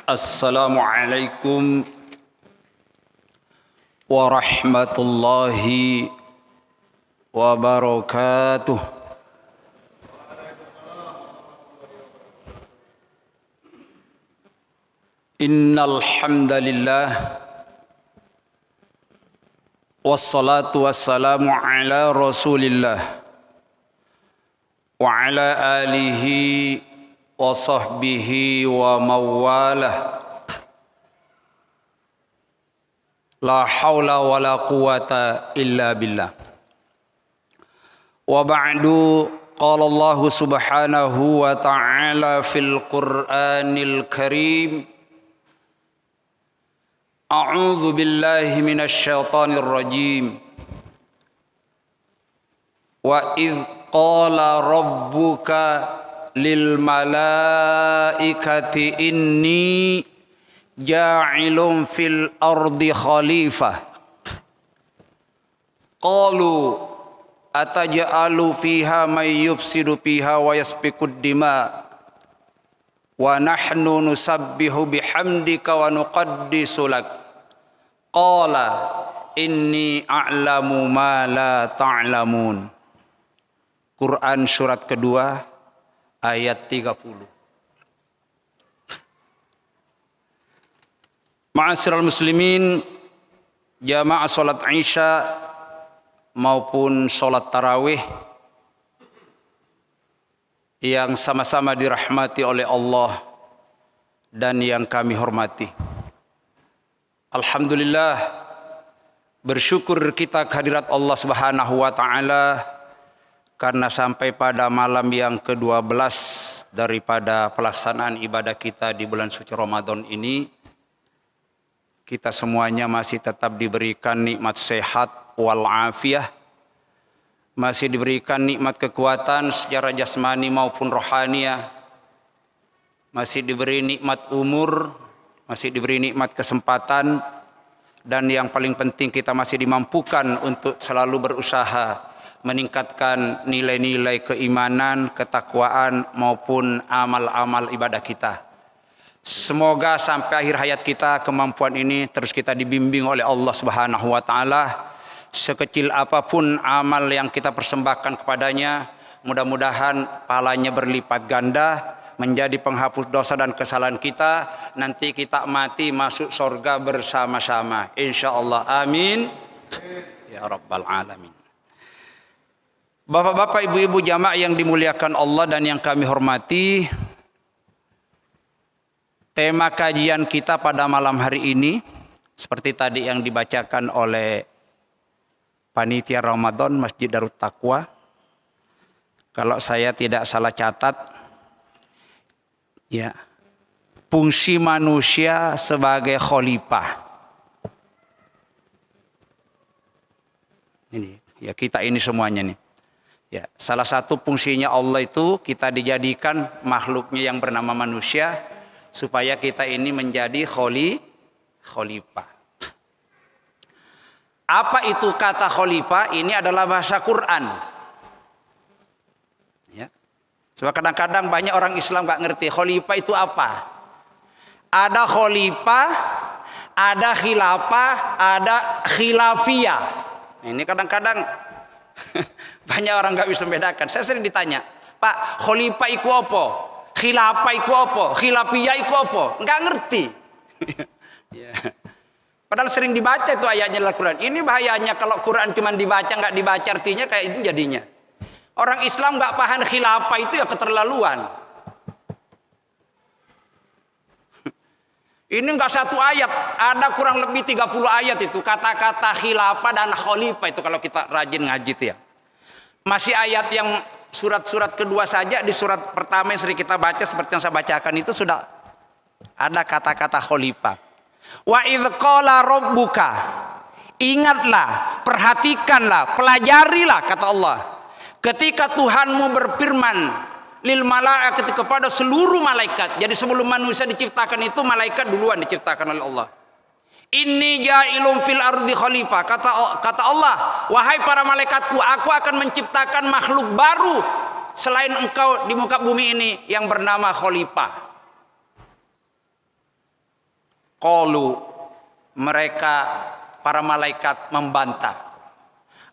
Assalamualaikum warahmatullahi wabarakatuh. Innal hamdalillah wassalatu wassalamu ala Rasulillah wa ala alihi wa sahbihi wa mawalah. La haula wa la quwata illa billah. Wa ba'du, qala Allah subhanahu wa ta'ala fil Qur'anil Karim. A'udzu billahi minasy syaithanir rajim. Wa idz qala rabbuka lil malaikati inni ja'ilun fil ardi khalifah. Qalu ataj'alu fiha may yufsidu fiha wa yasfikud dima wa nahnu nusabbihu bihamdika wa nuqaddisu lak. Qala inni a'lamu ma la ta'lamun. Quran surat kedua ayat 30. Ma'asyiral muslimin, jamaah salat Isya maupun salat tarawih yang sama-sama dirahmati oleh Allah dan yang kami hormati. Alhamdulillah, bersyukur kita kehadirat Allah Subhanahu wa taala karena sampai pada malam yang ke-12 daripada pelaksanaan ibadah kita di bulan suci Ramadan ini, kita semuanya masih tetap diberikan nikmat sehat wal afiyah, masih diberikan nikmat kekuatan secara jasmani maupun rohaniah, masih diberi nikmat umur, masih diberi nikmat kesempatan, dan yang paling penting kita masih dimampukan untuk selalu berusaha meningkatkan nilai-nilai keimanan, ketakwaan maupun amal-amal ibadah kita. Semoga sampai akhir hayat kita kemampuan ini terus kita dibimbing oleh Allah Subhanahu wa taala. Sekecil apapun amal yang kita persembahkan kepadanya, mudah-mudahan pahalanya berlipat ganda menjadi penghapus dosa dan kesalahan kita. Nanti kita mati masuk surga bersama-sama, insyaallah. Amin ya rabbal alamin. Bapak-bapak, ibu-ibu jamaah yang dimuliakan Allah dan yang kami hormati, tema kajian kita pada malam hari ini seperti tadi yang dibacakan oleh panitia Ramadan Masjid Darut Taqwa. Kalau saya tidak salah catat, ya, fungsi manusia sebagai khalifah. Ini ya, kita ini semuanya nih. Ya, salah satu fungsinya Allah itu kita dijadikan makhluknya yang bernama manusia supaya kita ini menjadi khalifah. Apa itu kata khalifah? Ini adalah bahasa Quran. Ya. Sebab kadang-kadang banyak orang Islam nggak ngerti khalifah itu apa. Ada khalifah, ada khilafah, ada khilafiyah. Ini kadang-kadang banyak orang nggak bisa membedakan. Saya sering ditanya, Pak, khalifah iku apa? Khilafah iku apa? Khilafiyah iku apa? Nggak ngerti. Ya. Padahal sering dibaca itu ayatnya dalam Quran. Ini bahayanya kalau Quran cuma dibaca nggak dibaca artinya kayak itu jadinya. Orang Islam nggak paham khilafah itu ya keterlaluan. Ini nggak satu ayat, ada kurang lebih 30 ayat itu kata-kata khilafah dan khalifah itu kalau kita rajin ngaji itu ya. Masih ayat yang surat-surat kedua saja, di surat pertama yang sering kita baca seperti yang saya bacakan itu sudah ada kata-kata khalifah. Wa idz qala rabbuka, ingatlah, perhatikanlah, pelajarilah kata Allah. Ketika Tuhanmu berfirman lil malaikati kepada seluruh malaikat. Jadi sebelum manusia diciptakan itu malaikat duluan diciptakan oleh Allah. Inni ja'ilun fil ardi khalifah. Kata Allah, wahai para malaikatku, aku akan menciptakan makhluk baru selain engkau di muka bumi ini yang bernama khalifah. Qalu, mereka para malaikat membantah.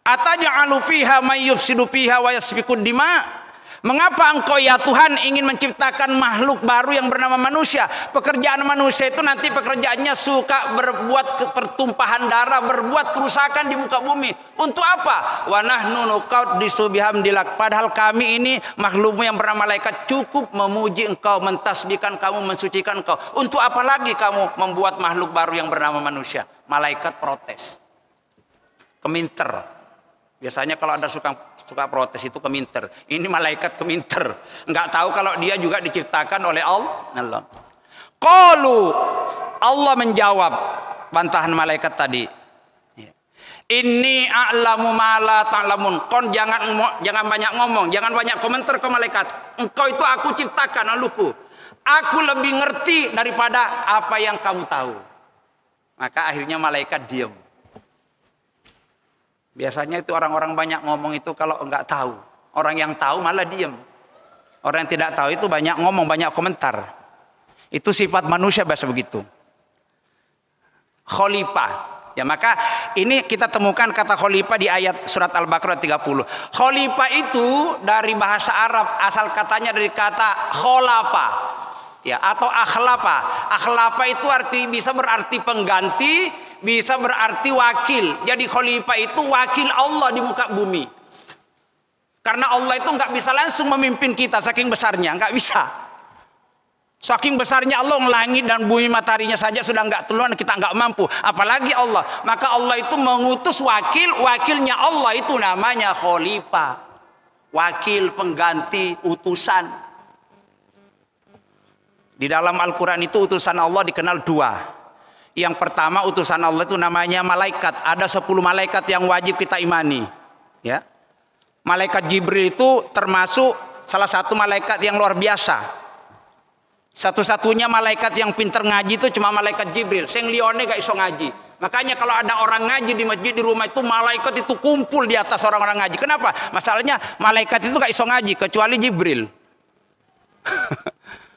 Ataj'alu fiha may yufsidu fiha wa yasfikud dima? Mengapa engkau ya Tuhan ingin menciptakan makhluk baru yang bernama manusia? Pekerjaan manusia itu nanti pekerjaannya suka berbuat pertumpahan darah, berbuat kerusakan di muka bumi. Untuk apa? Wa nahnu nuqaddisu bihamdillah. Padahal kami ini makhlukmu yang bernama malaikat cukup memuji engkau, mentasbihkan kamu, mensucikan engkau. Untuk apa lagi kamu membuat makhluk baru yang bernama manusia? Malaikat protes. Keminter. Biasanya kalau ada suka protes itu keminter. Ini malaikat keminter. Enggak tahu kalau dia juga diciptakan oleh Allah. Qalu, Allah menjawab bantahan malaikat tadi. Inni a'lamu ma la ta'lamun. Kon jangan banyak ngomong, jangan banyak komentar ke malaikat. Engkau itu aku ciptakan, makhlukku. Aku lebih ngerti daripada apa yang kamu tahu. Maka akhirnya malaikat diam. Biasanya itu orang-orang banyak ngomong itu kalau enggak tahu. Orang yang tahu malah diam. Orang yang tidak tahu itu banyak ngomong, banyak komentar. Itu sifat manusia biasa begitu. Khalifah. Ya, maka ini kita temukan kata khalifah di ayat surat Al-Baqarah 30. Khalifah itu dari bahasa Arab, asal katanya dari kata kholafa. Ya, atau akhlapa. Akhlapa itu bisa berarti pengganti, bisa berarti wakil. Jadi khalifah itu wakil Allah di muka bumi. Karena Allah itu nggak bisa langsung memimpin kita, saking besarnya, nggak bisa. Saking besarnya Allah, langit dan bumi mataharinya saja sudah nggak tuluan, kita nggak mampu. Apalagi Allah. Maka Allah itu mengutus wakil, wakilnya Allah itu namanya khalifah. Wakil, pengganti, utusan. Di dalam Al-Quran itu utusan Allah dikenal dua. Yang pertama utusan Allah itu namanya malaikat. Ada 10 malaikat yang wajib kita imani. Ya, malaikat Jibril itu termasuk salah satu malaikat yang luar biasa. Satu-satunya malaikat yang pinter ngaji itu cuma malaikat Jibril. Sing lione gak iso ngaji. Makanya kalau ada orang ngaji di masjid, di rumah itu malaikat itu kumpul di atas orang-orang ngaji. Kenapa? Masalahnya malaikat itu gak iso ngaji kecuali Jibril.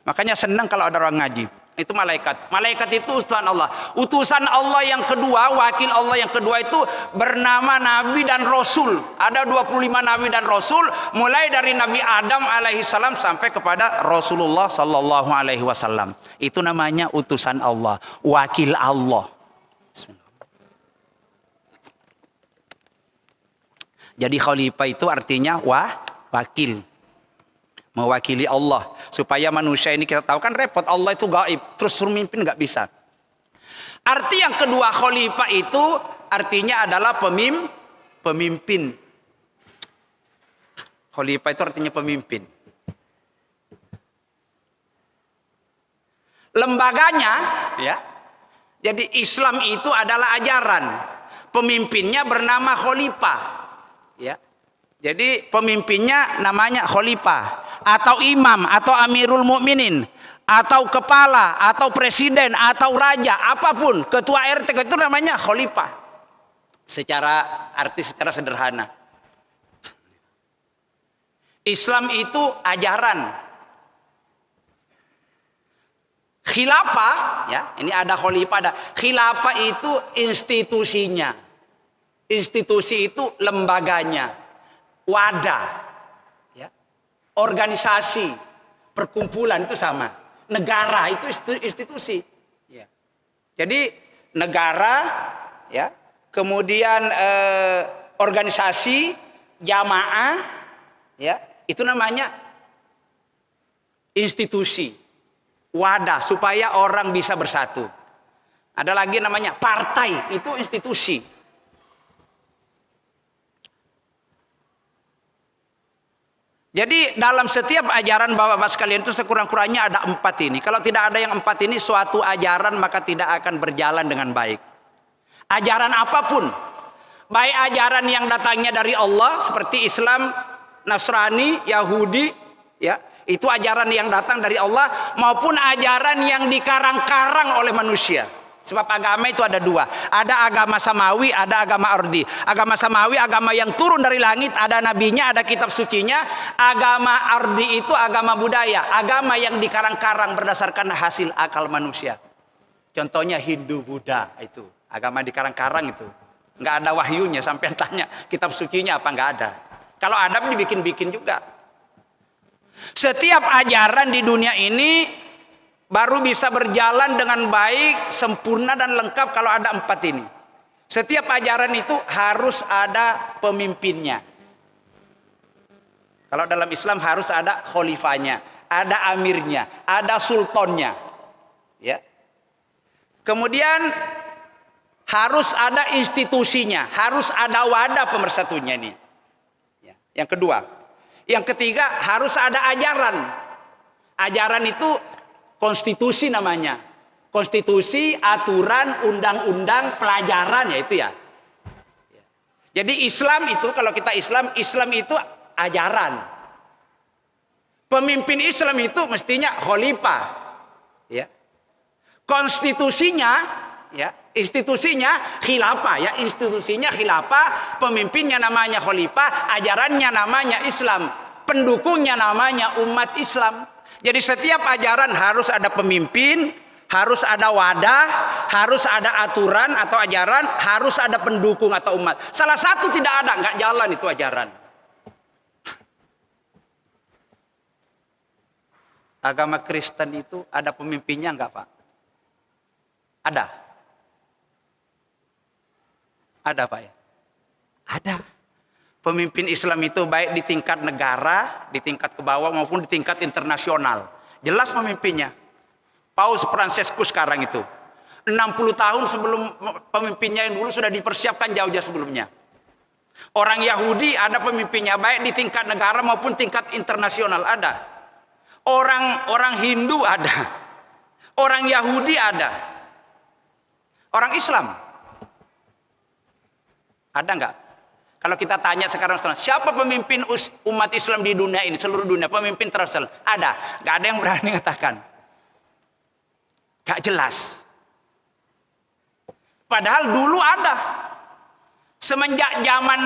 Makanya senang kalau ada orang ngaji. Itu malaikat. Malaikat itu utusan Allah. Utusan Allah yang kedua, wakil Allah yang kedua itu bernama Nabi dan Rasul. Ada 25 Nabi dan Rasul, mulai dari Nabi Adam alaihissalam sampai kepada Rasulullah sallallahu alaihi wasallam. Itu namanya utusan Allah, wakil Allah. Jadi khalifah itu artinya wakil. Mewakili Allah supaya manusia ini kita tahu kan repot, Allah itu gaib terus suruh mimpin nggak bisa. Arti yang kedua khalifah itu artinya adalah pemimpin. Khalifah itu artinya pemimpin. Lembaganya ya. Jadi Islam itu adalah ajaran. Pemimpinnya bernama khalifah. Ya. Jadi pemimpinnya namanya khalifah atau imam atau amirul mukminin atau kepala atau presiden atau raja, apapun, ketua RT itu namanya khalifah. Secara sederhana. Islam itu ajaran. Khilafah ya, ini ada khalifah, ada khilafah itu institusinya. Institusi itu lembaganya. Wadah, ya, organisasi, perkumpulan itu sama. Negara itu institusi. Ya. Jadi negara, ya, kemudian organisasi, jamaah, ya, itu namanya institusi. Wadah supaya orang bisa bersatu. Ada lagi namanya partai, itu institusi. Jadi dalam setiap ajaran bapak-bapak sekalian itu sekurang-kurangnya ada 4 ini. Kalau tidak ada yang 4 ini, suatu ajaran maka tidak akan berjalan dengan baik. Ajaran apapun, baik ajaran yang datangnya dari Allah seperti Islam, Nasrani, Yahudi, ya, itu ajaran yang datang dari Allah, maupun ajaran yang dikarang-karang oleh manusia. Sebab agama itu ada 2. Ada agama samawi, ada agama ardi. Agama samawi, agama yang turun dari langit, ada nabinya, ada kitab sucinya. Agama ardi itu agama budaya, agama yang dikarang-karang berdasarkan hasil akal manusia. Contohnya Hindu, Buddha, itu agama di karang-karang itu. Nggak ada wahyunya, sampai tanya kitab sucinya apa, nggak ada. Kalau ada dibikin-bikin juga. Setiap ajaran di dunia ini baru bisa berjalan dengan baik, sempurna dan lengkap kalau ada 4 ini. Setiap ajaran itu harus ada pemimpinnya. Kalau dalam Islam harus ada khalifahnya, ada amirnya, ada sultannya. Ya. Kemudian harus ada institusinya, harus ada wadah pemersatunya ini. Ya. Yang kedua. Yang ketiga, harus ada ajaran. Ajaran itu konstitusi namanya. Konstitusi, aturan, undang-undang, pelajaran, ya itu ya. Jadi Islam itu, kalau kita Islam itu ajaran. Pemimpin Islam itu mestinya khalifah. Ya. Konstitusinya, ya, institusinya khilafah, ya, institusinya khilafah, pemimpinnya namanya khalifah, ajarannya namanya Islam, pendukungnya namanya umat Islam. Jadi setiap ajaran harus ada pemimpin, harus ada wadah, harus ada aturan atau ajaran, harus ada pendukung atau umat. Salah satu tidak ada, nggak jalan itu ajaran. Agama Kristen itu ada pemimpinnya nggak, Pak? Ada. Ada, Pak, ya? Ada. Pemimpin Islam itu baik di tingkat negara, di tingkat ke bawah maupun di tingkat internasional. Jelas pemimpinnya. Paus Fransiskus sekarang itu. 60 tahun sebelum pemimpinnya yang dulu sudah dipersiapkan jauh-jauh sebelumnya. Orang Yahudi ada pemimpinnya baik di tingkat negara maupun tingkat internasional ada. Orang Hindu ada. Orang Yahudi ada. Orang Islam ada nggak? Kalau kita tanya sekarang, siapa pemimpin umat Islam di dunia ini, seluruh dunia, pemimpin terbesar? Ada. Nggak ada yang berani mengatakan. Nggak jelas. Padahal dulu ada. Semenjak zaman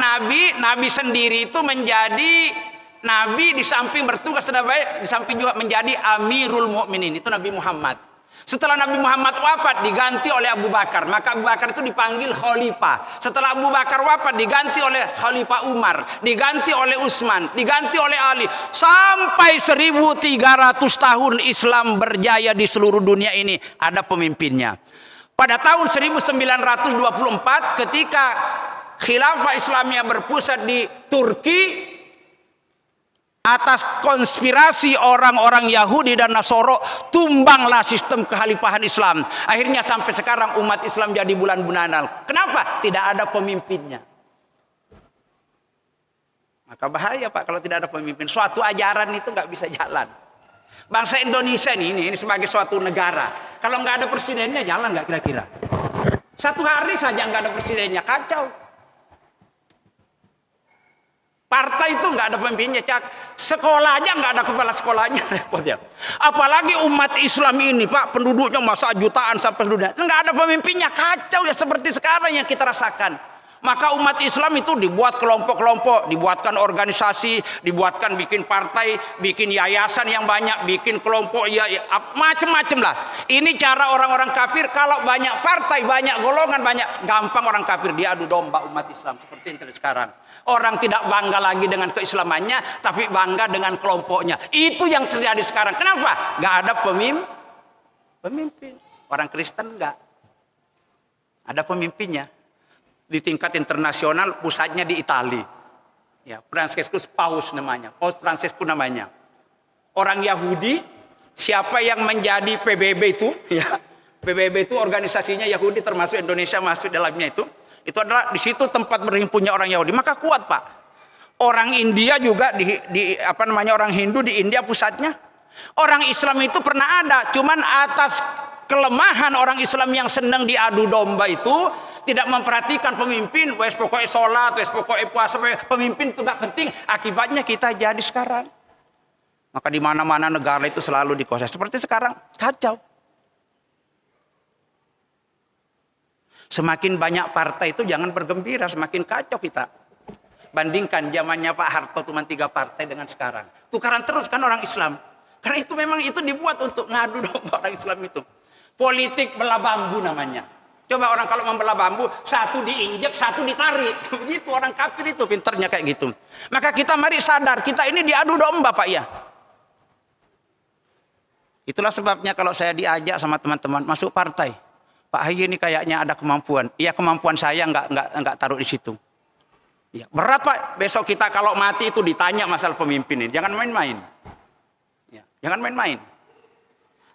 Nabi sendiri itu menjadi Nabi, di samping bertugas sudah baik, di samping juga menjadi Amirul Mukminin, itu Nabi Muhammad. Setelah Nabi Muhammad wafat diganti oleh Abu Bakar, maka Abu Bakar itu dipanggil khalifah. Setelah Abu Bakar wafat diganti oleh Khalifah Umar, diganti oleh Utsman, diganti oleh Ali, sampai 1300 tahun Islam berjaya di seluruh dunia ini ada pemimpinnya. Pada tahun 1924 ketika khilafah Islamiyah berpusat di Turki, atas konspirasi orang-orang Yahudi dan Nasoro, tumbanglah sistem kekhalifahan Islam. Akhirnya sampai sekarang umat Islam jadi bulan-bulanan. Kenapa? Tidak ada pemimpinnya. Maka bahaya, Pak, kalau tidak ada pemimpin. Suatu ajaran itu nggak bisa jalan. Bangsa Indonesia ini sebagai suatu negara, kalau nggak ada presidennya jalan nggak kira-kira? Satu hari saja nggak ada presidennya, kacau. Partai itu nggak ada pemimpinnya, sekolah aja nggak ada kepala sekolahnya, repot ya. Apalagi umat Islam ini, Pak, penduduknya masa jutaan sampai dunia, nggak ada pemimpinnya, kacau ya, seperti sekarang yang kita rasakan. Maka umat Islam itu dibuat kelompok-kelompok, dibuatkan organisasi, dibuatkan bikin partai, bikin yayasan yang banyak, bikin kelompok, ya macam-macam lah. Ini cara orang-orang kafir, kalau banyak partai, banyak golongan, banyak, gampang orang kafir diadu domba umat Islam seperti yang terjadi sekarang. Orang tidak bangga lagi dengan keislamannya, tapi bangga dengan kelompoknya. Itu yang terjadi sekarang. Kenapa? Gak ada pemimpin. Orang Kristen enggak. Ada pemimpinnya. Di tingkat internasional, pusatnya di Italia. Ya, Fransiskus Paus namanya. Paus Fransiskus namanya. Orang Yahudi, siapa yang menjadi PBB itu? Ya, PBB itu organisasinya Yahudi, termasuk Indonesia masuk dalamnya itu. Itu adalah di situ tempat berhimpunnya orang Yahudi. Maka kuat, Pak. Orang India juga orang Hindu di India pusatnya. Orang Islam itu pernah ada, cuman atas kelemahan orang Islam yang senang diadu domba itu, tidak memperhatikan pemimpin, wes pokoknya sholat, wes pokoknya puasa, pemimpin itu gak penting. Akibatnya kita jadi sekarang. Maka di mana-mana negara itu selalu dikuasai. Seperti sekarang, kacau. Semakin banyak partai itu jangan bergembira, semakin kacau kita. Bandingkan zamannya Pak Harto cuma 3 partai dengan sekarang. Tukaran terus kan orang Islam. Karena itu memang itu dibuat untuk ngadu domba orang Islam itu. Politik belah bambu namanya. Coba orang kalau membelah bambu, satu diinjek, satu ditarik. Begitu orang kafir itu pinternya kayak gitu. Maka kita mari sadar, kita ini diadu domba Pak ya. Itulah sebabnya kalau saya diajak sama teman-teman masuk partai, Pak Haji ini kayaknya ada kemampuan. Iya, kemampuan saya nggak taruh di situ. Ya, berat Pak. Besok kita kalau mati itu ditanya masalah pemimpin ini. Jangan main-main. Ya, jangan main-main.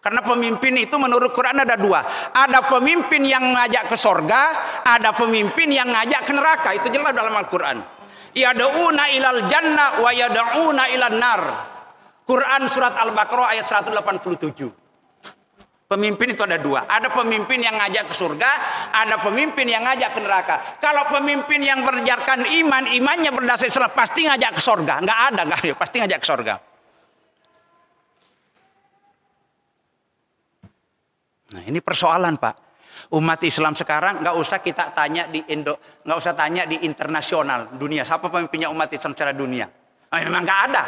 Karena pemimpin itu menurut Quran ada dua. Ada pemimpin yang ngajak ke sorga, ada pemimpin yang ngajak ke neraka. Itu jelas dalam Al-Quran. Yad'una ilal jannah wa yad'una ilan nar. Quran surat Al-Baqarah ayat 187. Pemimpin itu ada dua. Ada pemimpin yang ngajak ke surga, ada pemimpin yang ngajak ke neraka. Kalau pemimpin yang berajarkan iman, imannya berdasar Islam, pasti ngajak ke surga. Nggak ada, pasti ngajak ke surga. Nah, ini persoalan Pak. Umat Islam sekarang nggak usah kita tanya nggak usah tanya di internasional dunia. Siapa pemimpinnya umat Islam secara dunia? Memang nggak ada.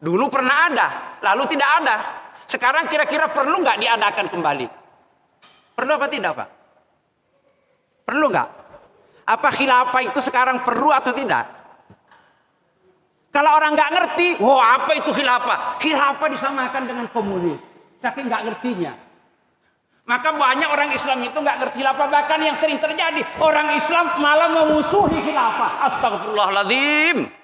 Dulu pernah ada, lalu tidak ada. Sekarang kira-kira perlu nggak diadakan kembali? Perlu apa tidak Pak? Perlu nggak? Apa khilafah itu sekarang perlu atau tidak? Kalau orang nggak ngerti, apa itu khilafah? Khilafah disamakan dengan komunis. Saking nggak ngertinya. Maka banyak orang Islam itu nggak ngerti khilafah. Bahkan yang sering terjadi, orang Islam malah memusuhi khilafah. Astagfirullahaladzim.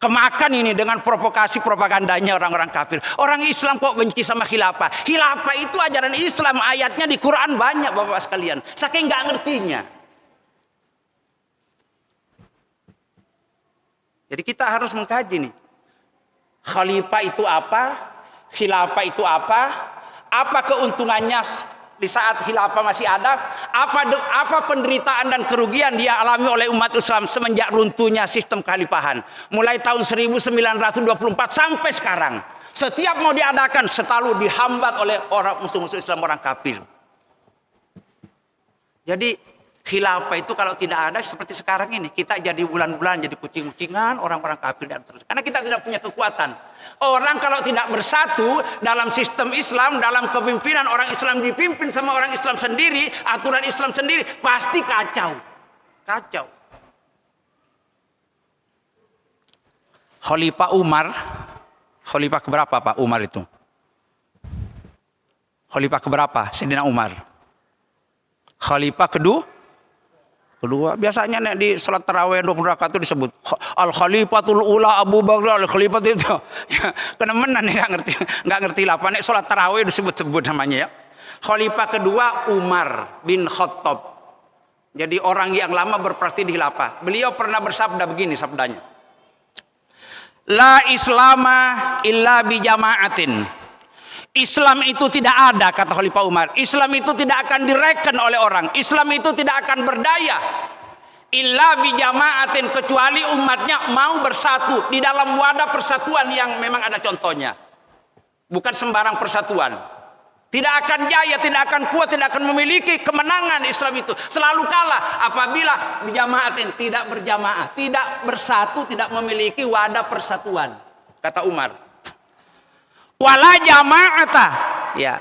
Kemakan ini dengan provokasi propagandanya orang-orang kafir. Orang Islam kok benci sama khilafah? Khilafah itu ajaran Islam, ayatnya di Quran banyak Bapak sekalian. Saking nggak ngertinya. Jadi kita harus mengkaji nih. Khalifah itu apa? Khilafah itu apa? Apa keuntungannya di saat khilafah masih ada? Apa penderitaan dan kerugian dia alami oleh umat Islam semenjak runtuhnya sistem kekhalifahan? Mulai tahun 1924 sampai sekarang. Setiap mau diadakan selalu dihambat oleh orang musuh-musuh Islam, orang kafir. Jadi khilafah itu kalau tidak ada seperti sekarang ini, kita jadi bulan-bulan jadi kucing-kucingan orang-orang kafir dan terus. Karena kita tidak punya kekuatan. Orang kalau tidak bersatu dalam sistem Islam, dalam kepemimpinan orang Islam dipimpin sama orang Islam sendiri, aturan Islam sendiri, pasti kacau. Kacau. Khalifah Umar, khalifah keberapa Pak Umar itu? Khalifah keberapa? Sayyidina Umar. Khalifah kedua, biasanya nih di salat tarawih 20 rakaat itu disebut al khalifatul ula Abu Bakar, al khalifat itu. Ya, kenemenan nih nggak ngerti lah. Nek salat tarawih disebut-sebut namanya ya. Khalifah kedua Umar bin Khattab. Jadi orang yang lama berpraktik di khilafah. Beliau pernah bersabda begini sabdanya. La islama illa bi jama'atin. Islam itu tidak ada, kata Khalifah Umar. Islam itu tidak akan direken oleh orang. Islam itu tidak akan berdaya illa bi jama'atin, kecuali umatnya mau bersatu di dalam wadah persatuan yang memang ada contohnya. Bukan sembarang persatuan. Tidak akan jaya, tidak akan kuat, tidak akan memiliki kemenangan Islam itu. Selalu kalah apabila bi jama'atin, tidak berjamaah, tidak bersatu, tidak memiliki wadah persatuan, kata Umar. Wala jama'ata, ya.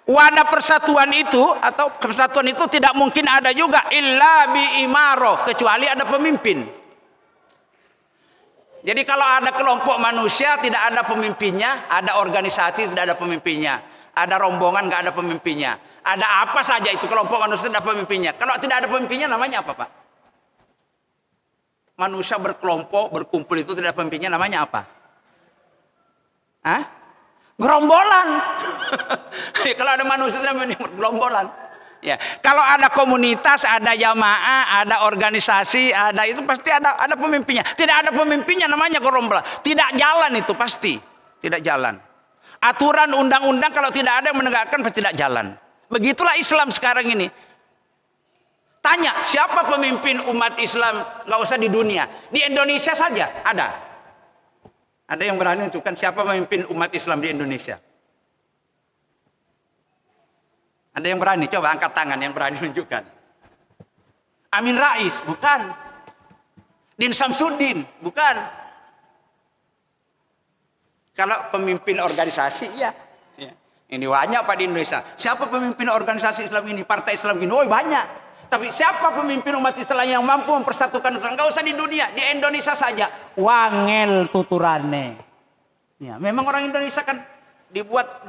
Wadah persatuan itu atau persatuan itu tidak mungkin ada juga illa bi imaro, kecuali ada pemimpin. Jadi kalau ada kelompok manusia tidak ada pemimpinnya, ada organisasi tidak ada pemimpinnya, ada rombongan nggak ada pemimpinnya, ada apa saja itu kelompok manusia tidak ada pemimpinnya. Kalau tidak ada pemimpinnya namanya apa Pak? Manusia berkelompok berkumpul itu tidak ada pemimpinnya, namanya apa? Hah? Gerombolan. Kalau ada manusia itu gerombolan. Ya, kalau ada komunitas, ada jamaah, ada organisasi, ada itu pasti ada pemimpinnya. Tidak ada pemimpinnya namanya gerombolan. Tidak jalan itu pasti. Tidak jalan. Aturan undang-undang kalau tidak ada yang menegakkan pasti tidak jalan. Begitulah Islam sekarang ini. Tanya, siapa pemimpin umat Islam, nggak usah di dunia. Di Indonesia saja ada. Ada yang berani menentukan siapa pemimpin umat Islam di Indonesia? Ada yang berani? Coba angkat tangan yang berani menunjukkan. Amin Rais? Bukan. Din Samsudin? Bukan. Kalau pemimpin organisasi, iya. Ini banyak Pak di Indonesia. Siapa pemimpin organisasi Islam ini, partai Islam ini? Oh banyak. Tapi siapa pemimpin umat Islam yang mampu mempersatukan Islam? Gak usah di dunia, di Indonesia saja. Wangel tuturane. Ya, memang orang Indonesia kan dibuat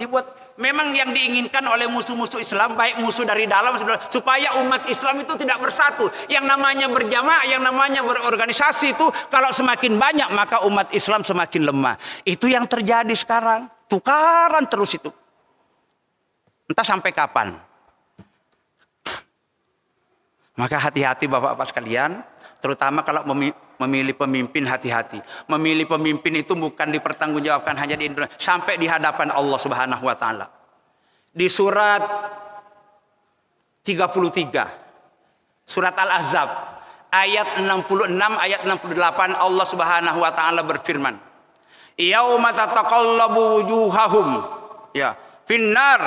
memang yang diinginkan oleh musuh-musuh Islam, baik musuh dari dalam supaya umat Islam itu tidak bersatu. Yang namanya berjamaah, yang namanya berorganisasi itu kalau semakin banyak maka umat Islam semakin lemah. Itu yang terjadi sekarang. Tukaran terus itu. Entah sampai kapan. Maka hati-hati Bapak-bapak sekalian, terutama kalau memilih pemimpin, hati-hati. Memilih pemimpin itu bukan dipertanggungjawabkan hanya di Indonesia, sampai di hadapan Allah Subhanahu wa taala. Di surat 33, surat Al-Ahzab, ayat 66, ayat 68 Allah Subhanahu wa taala berfirman, "Yauma tataqallabu wujuhahum." Ya. Finnar,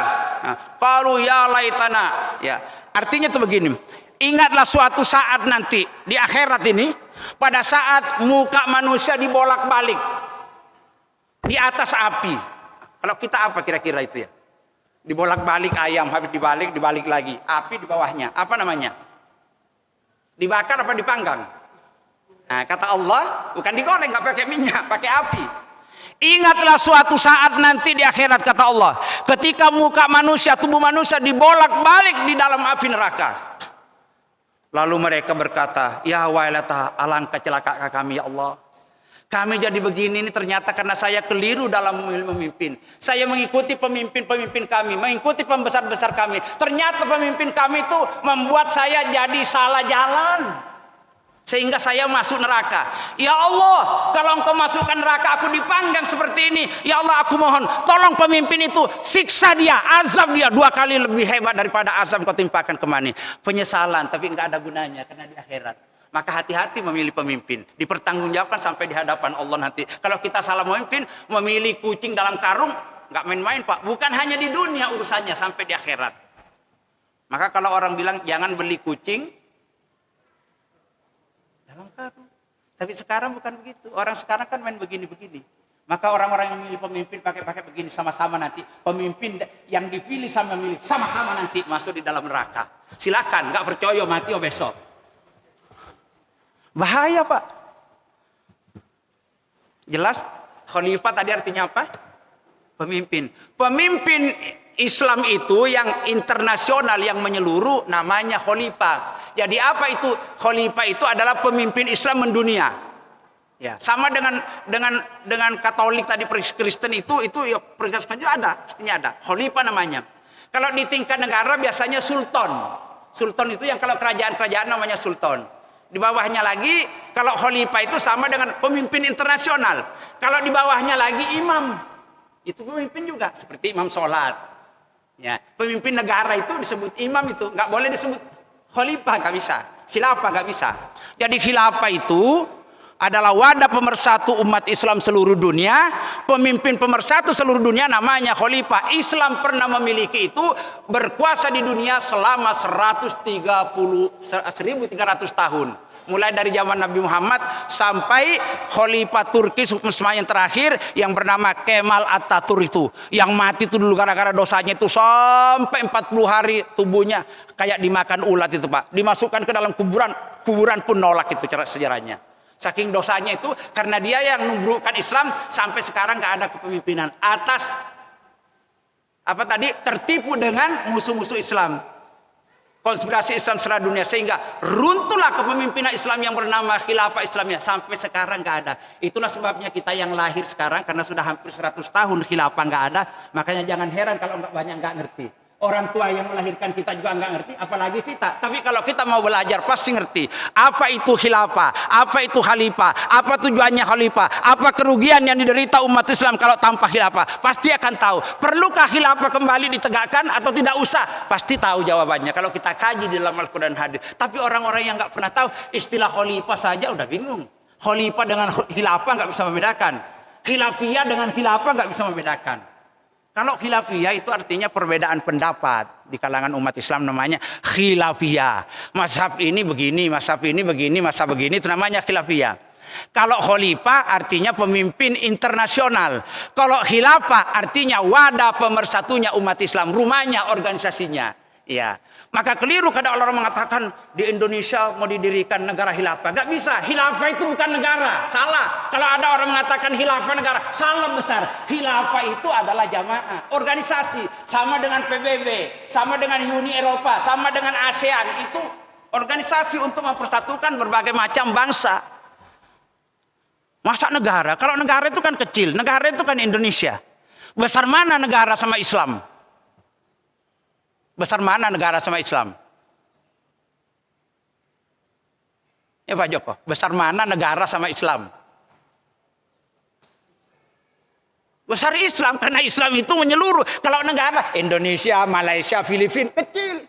qalu ya laitana. Ya, artinya itu begini. Ingatlah suatu saat nanti di akhirat ini, pada saat muka manusia dibolak-balik di atas api. Kalau kita apa kira-kira itu ya? Dibolak-balik ayam, habis dibalik lagi. Api di bawahnya. Apa namanya? Dibakar apa dipanggang? Nah, kata Allah, bukan digoreng, nggak pakai minyak, pakai api. Ingatlah suatu saat nanti di akhirat, kata Allah, ketika muka manusia, tubuh manusia dibolak-balik di dalam api neraka. Lalu mereka berkata, ya wailata, alangkah celaka kami ya Allah. Kami jadi begini ini ternyata karena saya keliru dalam memilih pemimpin. Saya mengikuti pemimpin-pemimpin kami, mengikuti pembesar-besar kami. Ternyata pemimpin kami itu membuat saya jadi salah jalan. Sehingga saya masuk neraka. Ya Allah, kalau engkau masukkan neraka aku dipanggang seperti ini. Ya Allah, aku mohon tolong pemimpin itu, siksa dia, azab dia 2 kali lebih hebat daripada azab kau timpakan kemana. Penyesalan, tapi enggak ada gunanya karena di akhirat. Maka hati-hati memilih pemimpin, dipertanggungjawabkan sampai di hadapan Allah nanti. Kalau kita salah memimpin, memilih kucing dalam karung, enggak main-main Pak. Bukan hanya di dunia urusannya, sampai di akhirat. Maka kalau orang bilang jangan beli kucing dalam karung. Tapi sekarang bukan begitu. Orang sekarang kan main begini-begini. Maka orang-orang yang memilih pemimpin pakai begini sama-sama nanti. Pemimpin yang dipilih sama memilih sama-sama nanti masuk di dalam neraka. Silakan, nggak percaya mati besok. Bahaya Pak. Jelas? Khalifah tadi artinya apa? Pemimpin. Pemimpin Islam itu yang internasional, yang menyeluruh, namanya khalifah. Jadi apa itu? Khalifah itu adalah pemimpin Islam mendunia. Ya, sama dengan Katolik tadi, Kristen itu ya Kristen juga ada, pastinya ada. Khalifah namanya. Kalau di tingkat negara biasanya sultan. Sultan itu yang kalau kerajaan-kerajaan namanya sultan. Di bawahnya lagi kalau khalifah itu sama dengan pemimpin internasional. Kalau di bawahnya lagi imam. Itu pemimpin juga, seperti imam sholat. Ya, pemimpin negara itu disebut imam, itu nggak boleh disebut khalifah, nggak bisa. Khilafah nggak bisa. Jadi khilafah itu adalah wadah pemersatu umat Islam seluruh dunia. Pemimpin pemersatu seluruh dunia namanya khalifah. Islam pernah memiliki itu, berkuasa di dunia selama 1.300 tahun. Mulai dari zaman Nabi Muhammad sampai Khalifah Turki yang terakhir yang bernama Kemal Atatürk itu. Yang mati itu dulu gara-gara dosanya itu sampai 40 hari tubuhnya kayak dimakan ulat itu Pak. Dimasukkan ke dalam kuburan, kuburan pun nolak itu cara sejarahnya. Saking dosanya itu karena dia yang nubrukkan Islam sampai sekarang nggak ada kepemimpinan. Atas apa tadi? Tertipu dengan musuh-musuh Islam. Konspirasi Islam seluruh dunia, sehingga runtuhlah kepemimpinan Islam yang bernama khilafah Islamnya sampai sekarang nggak ada. Itulah sebabnya kita yang lahir sekarang karena sudah hampir 100 tahun khilafah nggak ada, makanya jangan heran kalau banyak nggak ngerti. Orang tua yang melahirkan kita juga nggak ngerti, apalagi kita. Tapi kalau kita mau belajar pasti ngerti. Apa itu khilafah? Apa itu khalifah? Apa tujuannya khalifah? Apa kerugian yang diderita umat Islam kalau tanpa khilafah? Pasti akan tahu. Perlukah khilafah kembali ditegakkan atau tidak usah? Pasti tahu jawabannya kalau kita kaji di dalam Al-Quran hadis. Tapi orang-orang yang nggak pernah tahu istilah khalifah saja udah bingung. Khalifah dengan khilafah nggak bisa membedakan. Khilafiyah dengan khilafah nggak bisa membedakan. Kalau khilafiyah itu artinya perbedaan pendapat di kalangan umat Islam, namanya khilafiyah. Mazhab ini begini, mazhab ini begini, mazhab begini, itu namanya khilafiyah. Kalau khalifah artinya pemimpin internasional. Kalau khilafah artinya wadah pemersatunya umat Islam, rumahnya, organisasinya. Ya, maka keliru kadang orang mengatakan di Indonesia mau didirikan negara khilafah. Gak bisa, khilafah itu bukan negara, salah. Kalau ada orang mengatakan khilafah negara, salah besar. Khilafah itu adalah jamaah, organisasi, sama dengan PBB, sama dengan Uni Eropa, sama dengan ASEAN. Itu organisasi untuk mempersatukan berbagai macam bangsa. Masa negara? Kalau negara itu kan kecil, negara itu kan Indonesia. Besar mana negara sama Islam? Besar mana negara sama Islam? Ya Pak Joko, besar mana negara sama Islam? Besar Islam, karena Islam itu menyeluruh. Kalau negara, Indonesia, Malaysia, Filipina, kecil.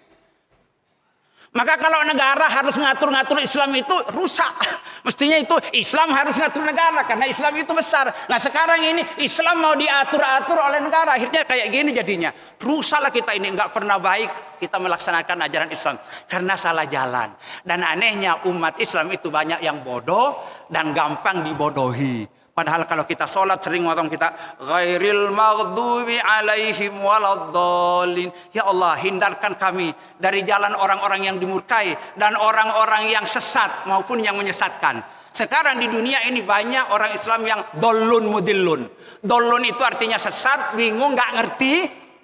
Maka kalau negara harus ngatur-ngatur Islam itu rusak. Mestinya itu Islam harus ngatur negara, karena Islam itu besar. Nah sekarang ini Islam mau diatur-atur oleh negara. Akhirnya kayak gini jadinya. Rusaklah kita ini, nggak pernah baik kita melaksanakan ajaran Islam. Karena salah jalan. Dan anehnya umat Islam itu banyak yang bodoh dan gampang dibodohi. Padahal kalau kita sholat sering ngomong kita ghairil maghdubi alaihim waladdallin. Ya Allah, hindarkan kami dari jalan orang-orang yang dimurkai dan orang-orang yang sesat maupun yang menyesatkan. Sekarang di dunia ini banyak orang Islam yang dollun mudillun. Dollun itu artinya sesat, bingung, nggak ngerti.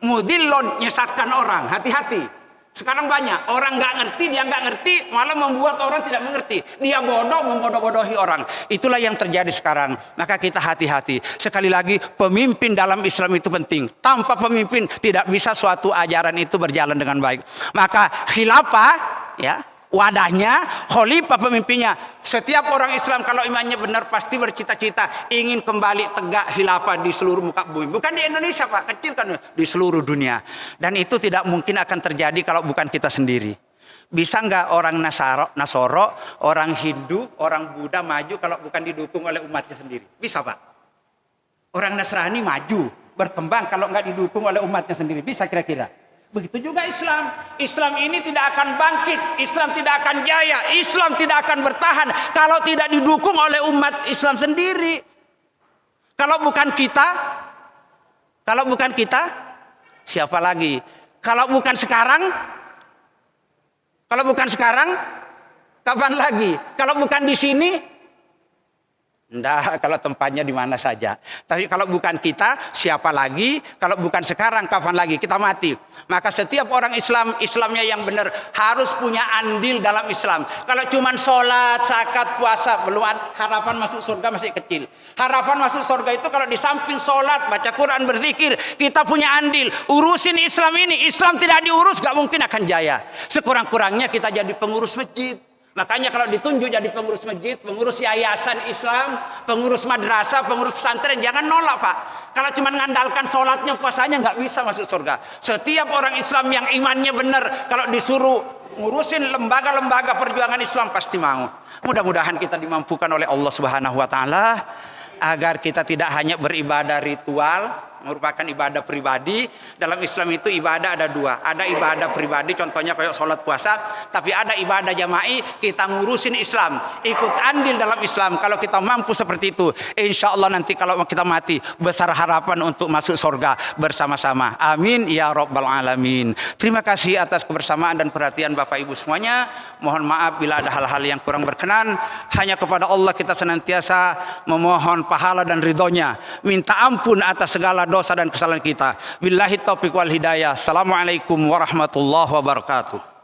Mudillun, nyesatkan orang. Hati-hati. Sekarang banyak orang nggak ngerti, dia nggak ngerti, malah membuat orang tidak mengerti. Dia bodoh, membodoh-bodohi orang. Itulah yang terjadi sekarang. Maka kita hati-hati. Sekali lagi, pemimpin dalam Islam itu penting. Tanpa pemimpin tidak bisa suatu ajaran itu berjalan dengan baik. Maka khilafah, ya, wadahnya, khalifah pemimpinnya. Setiap orang Islam kalau imannya benar pasti bercita-cita ingin kembali tegak khilafah di seluruh muka bumi. Bukan di Indonesia Pak, kecil kan, di seluruh dunia. Dan itu tidak mungkin akan terjadi kalau bukan kita sendiri. Bisa nggak orang Nasoro, orang Hindu, orang Buddha maju kalau bukan didukung oleh umatnya sendiri? Bisa Pak. Orang Nasrani maju, berkembang kalau nggak didukung oleh umatnya sendiri. Bisa kira-kira? Begitu juga Islam. Islam ini tidak akan bangkit, Islam tidak akan jaya, Islam tidak akan bertahan kalau tidak didukung oleh umat Islam sendiri. Kalau bukan kita, siapa lagi? Kalau bukan sekarang, kapan lagi? Kalau bukan di sini, enggak, kalau tempatnya di mana saja. Tapi kalau bukan kita, siapa lagi? Kalau bukan sekarang, kapan lagi? Kita mati. Maka setiap orang Islam, Islamnya yang benar harus punya andil dalam Islam. Kalau cuma sholat, zakat, puasa, belum, harapan masuk surga masih kecil. Harapan masuk surga itu kalau di samping sholat, baca Quran, berzikir, kita punya andil. Urusin Islam ini. Islam tidak diurus, gak mungkin akan jaya. Sekurang-kurangnya kita jadi pengurus masjid. Makanya kalau ditunjuk jadi pengurus masjid, pengurus yayasan Islam, pengurus madrasah, pengurus pesantren, jangan nolak Pak. Kalau cuma mengandalkan sholatnya, puasanya nggak bisa masuk surga. Setiap orang Islam yang imannya benar, kalau disuruh ngurusin lembaga-lembaga perjuangan Islam pasti mau. Mudah-mudahan kita dimampukan oleh Allah Subhanahu Wa Taala agar kita tidak hanya beribadah ritual, merupakan ibadah pribadi. Dalam Islam itu ibadah ada dua. Ada ibadah pribadi, contohnya kayak sholat puasa. Tapi ada ibadah jama'i, kita ngurusin Islam, ikut andil dalam Islam. Kalau kita mampu seperti itu, insya Allah nanti kalau kita mati, besar harapan untuk masuk surga bersama-sama. Amin ya rabbal alamin. Terima kasih atas kebersamaan dan perhatian Bapak Ibu semuanya. Mohon maaf bila ada hal-hal yang kurang berkenan. Hanya kepada Allah kita senantiasa memohon pahala dan ridhonya. Minta ampun atas segala dosa dan kesalahan kita. Billahi taufiq wal hidayah. Assalamualaikum warahmatullahi wabarakatuh.